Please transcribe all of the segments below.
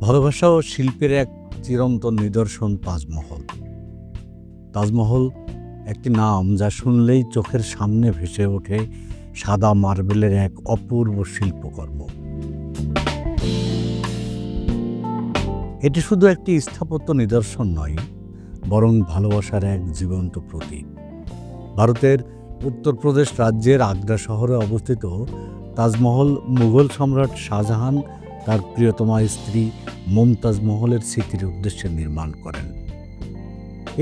ভালোবাসা ও শিল্পের এক চিরন্তন নিদর্শন তাজমহল। তাজমহল একটি নাম যা শুনলেই চোখের সামনে ভেসে ওঠে সাদা মার্বেলের এক অপূর্ব শিল্পকর্ম। এটি শুধু একটি স্থাপত্য নিদর্শন নয়, বরং ভালোবাসার এক জীবন্ত প্রতীক। ভারতের উত্তরপ্রদেশ রাজ্যের আগ্রা শহরে অবস্থিত তাজমহল মুঘল সম্রাট শাহজাহান তার প্রিয়তমা স্ত্রী মমতাজ মহলের স্মৃতির উদ্দেশ্যে নির্মাণ করেন।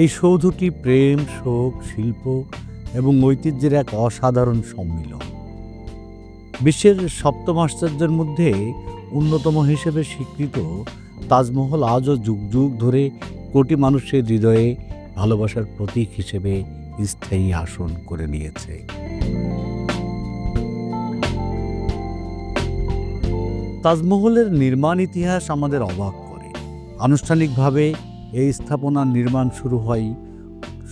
এই সৌধটি প্রেম, শোক, শিল্প এবং ঐতিহ্যের এক অসাধারণ সম্মিলন। বিশ্বের সপ্তম আশ্চর্যের মধ্যে অন্যতম হিসেবে স্বীকৃত তাজমহল আজও যুগ যুগ ধরে কোটি মানুষের হৃদয়ে ভালোবাসার প্রতীক হিসেবে স্থায়ী আসন করে নিয়েছে। তাজমহলের নির্মাণ ইতিহাস আমাদের অবাক করে। আনুষ্ঠানিকভাবে এই স্থাপনার নির্মাণ শুরু হয়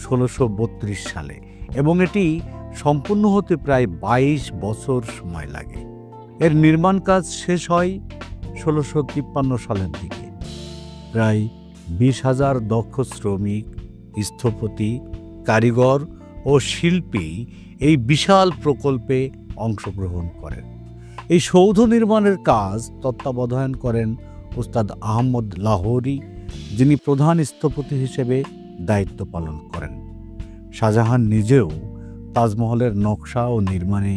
১৬৩২ সালে এবং এটি সম্পূর্ণ হতে প্রায় ২২ বছর সময় লাগে। এর নির্মাণ কাজ শেষ হয় ১৬৫৩ সালের দিকে। প্রায় ২০,০০০ দক্ষ শ্রমিক, স্থপতি, কারিগর ও শিল্পী এই বিশাল প্রকল্পে অংশগ্রহণ করেন। এই সৌধ নির্মাণের কাজ তত্ত্বাবধান করেন ওস্তাদ আহমদ লাহোরী, যিনি প্রধান স্থপতি হিসেবে দায়িত্ব পালন করেন। শাহজাহান নিজেও তাজমহলের নকশা ও নির্মাণে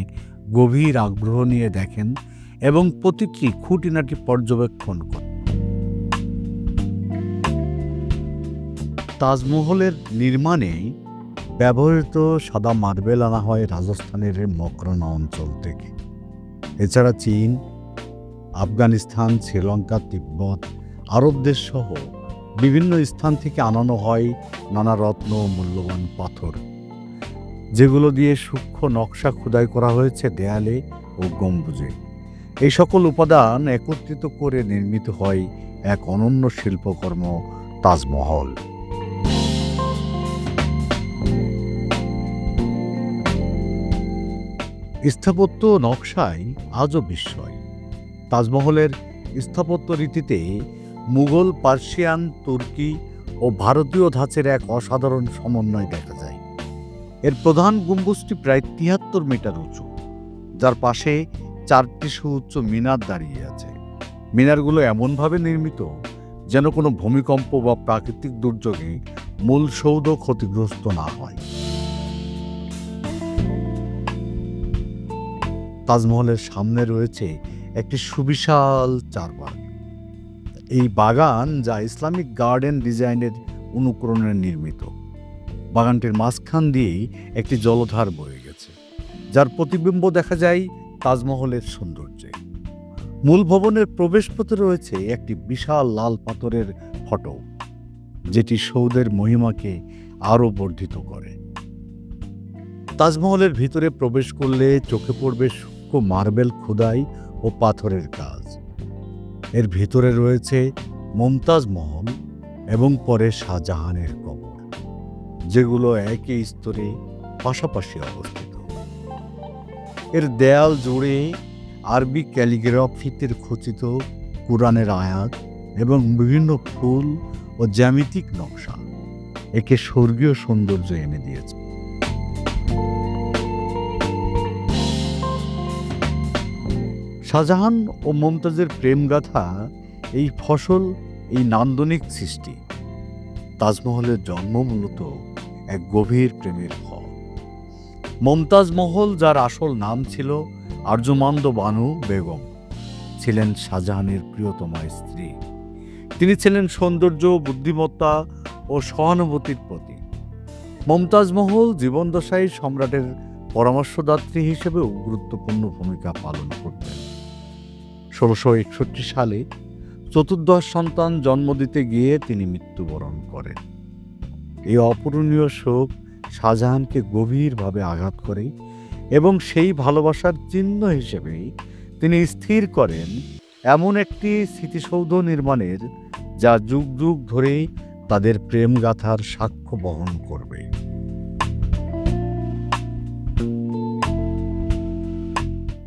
গভীর আগ্রহ নিয়ে দেখেন এবং প্রতিটি খুঁটিনাটি পর্যবেক্ষণ করেন। তাজমহলের নির্মাণে ব্যবহৃত সাদা মার্বেল আনা হয় রাজস্থানের মকরানা অঞ্চল থেকে। এছাড়া চীন, আফগানিস্তান, শ্রীলঙ্কা, তিব্বত, আরব দেশ সহ বিভিন্ন স্থান থেকে আনানো হয় নানা রত্ন ও মূল্যবান পাথর, যেগুলো দিয়ে সূক্ষ্ম নকশা খোদাই করা হয়েছে দেয়ালে ও গম্বুজে। এই সকল উপাদান একত্রিত করে নির্মিত হয় এক অনন্য শিল্পকর্ম তাজমহল। স্থাপত্য নকশায় আজও বিস্ময়। তাজমহলের স্থাপত্য রীতিতে মুঘল, পার্সিয়ান, তুর্কি ও ভারতীয় ধাঁচের এক অসাধারণ সমন্বয় দেখা যায়। এর প্রধান গম্বুজটি প্রায় ৭৩ মিটার উঁচু, যার পাশে ৪টি সুউচ্চ মিনার দাঁড়িয়ে আছে। মিনারগুলো এমনভাবে নির্মিত যেন কোনো ভূমিকম্প বা প্রাকৃতিক দুর্যোগে মূল সৌধ ক্ষতিগ্রস্ত না হয়। তাজমহলের সামনে রয়েছে একটি সুবিশাল চারবাগ। এই বাগান, যা ইসলামিক গার্ডেন ডিজাইনের অনুকরণে নির্মিত। বাগানটির মাঝখান দিয়েই একটি জলধার বয়ে গেছে, যার প্রতিবিম্ব দেখা যায় তাজমহলের সৌন্দর্যে। মূল ভবনের প্রবেশপথে রয়েছে একটি বিশাল লাল পাথরের ফটক, যেটি সৌধের মহিমাকে আরও বর্ধিত করে। তাজমহলের ভিতরে প্রবেশ করলে চোখে পড়বে সূক্ষ্ম মার্বেল খোদাই ও পাথরের কাজ। এর ভিতরে রয়েছে মমতাজ মহল এবং পরে শাহজাহানের কবর, যেগুলো একই স্তরে পাশাপাশি অবস্থিত। এর দেয়াল জুড়ে আরবি ক্যালিগ্রাফিতে খচিত কুরআনের আয়াত এবং বিভিন্ন ফুল ও জ্যামিতিক নকশা একে স্বর্গীয় সৌন্দর্য এনে দিয়েছে। শাহজাহান ও মমতাজের প্রেমগাথা এই ফসল, এই নান্দনিক সৃষ্টি। তাজমহলের জন্ম মূলত এক গভীর প্রেমের ফল। মমতাজ মহল, যার আসল নাম ছিল আরজুমান্দ বানু বেগম, ছিলেন শাহজাহানের প্রিয়তমা স্ত্রী। তিনি ছিলেন সৌন্দর্য, বুদ্ধিমত্তা ও সহানুভূতির প্রতীক। মমতাজ মহল জীবনদশায় সম্রাটের পরামর্শদাত্রী হিসেবেও গুরুত্বপূর্ণ ভূমিকা পালন করতেন। ১৬৬১ সালে চতুর্দশ সন্তান জন্ম দিতে গিয়ে তিনি মৃত্যুবরণ করেন। এই অপূরণীয় শোক শাহজাহানকে গভীরভাবে আঘাত করে এবং সেই ভালোবাসার চিহ্ন হিসেবে তিনি স্থির করেন এমন একটি স্মৃতিসৌধ নির্মাণের, যা যুগ যুগ ধরে তাদের প্রেমগাথার সাক্ষ্য বহন করবে।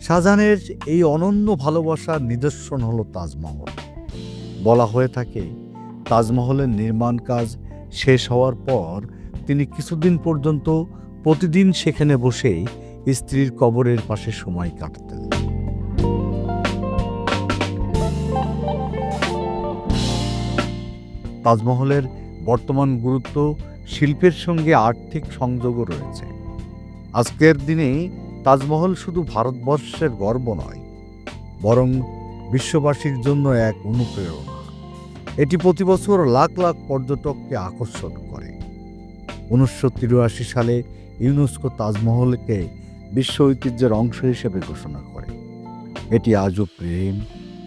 শাহজাহানের এই অনন্য ভালোবাসার নিদর্শন হলো তাজমহল। বলা হয়ে থাকে তাজমহলের নির্মাণ কাজ শেষ হওয়ার পর তিনি কিছুদিন পর্যন্ত প্রতিদিন সেখানে বসে স্ত্রীর কবরের পাশে সময় কাটাতেন। তাজমহলের বর্তমান গুরুত্ব শিল্পের সঙ্গে আর্থিক সংযোগও রয়েছে। আজকের দিনে তাজমহল শুধু ভারতবর্ষের গর্ব নয়, বরং বিশ্ববাসীর জন্য এক অনুপ্রেরণা। এটি প্রতি বছর লাখ লাখ পর্যটককে আকর্ষণ করে। 1983 সালে ইউনেস্কো তাজমহলকে বিশ্ব ঐতিহ্যের অংশ হিসেবে ঘোষণা করে। এটি আজও প্রেম,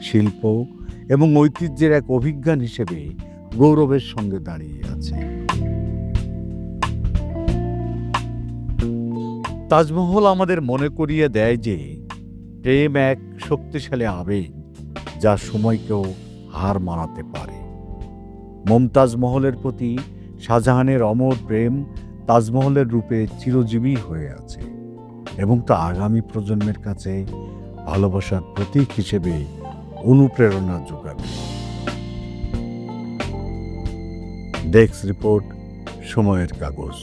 শিল্প এবং ঐতিহ্যের এক অভিজ্ঞান হিসেবে গৌরবের সঙ্গে দাঁড়িয়ে আছে। তাজমহল আমাদের মনে করিয়ে দেয় যে প্রেম এক শক্তিশালী আবেগ, যা সময়কেও হার মানাতে পারে। মমতাজ মহলের প্রতি শাহজাহানের অমর প্রেম তাজমহলের রূপে চিরজীবী হয়ে আছে এবং তা আগামী প্রজন্মের কাছে ভালোবাসার প্রতীক হিসেবে অনুপ্রেরণা যোগাবে। ডেস্ক রিপোর্ট, সময়ের কাগজ।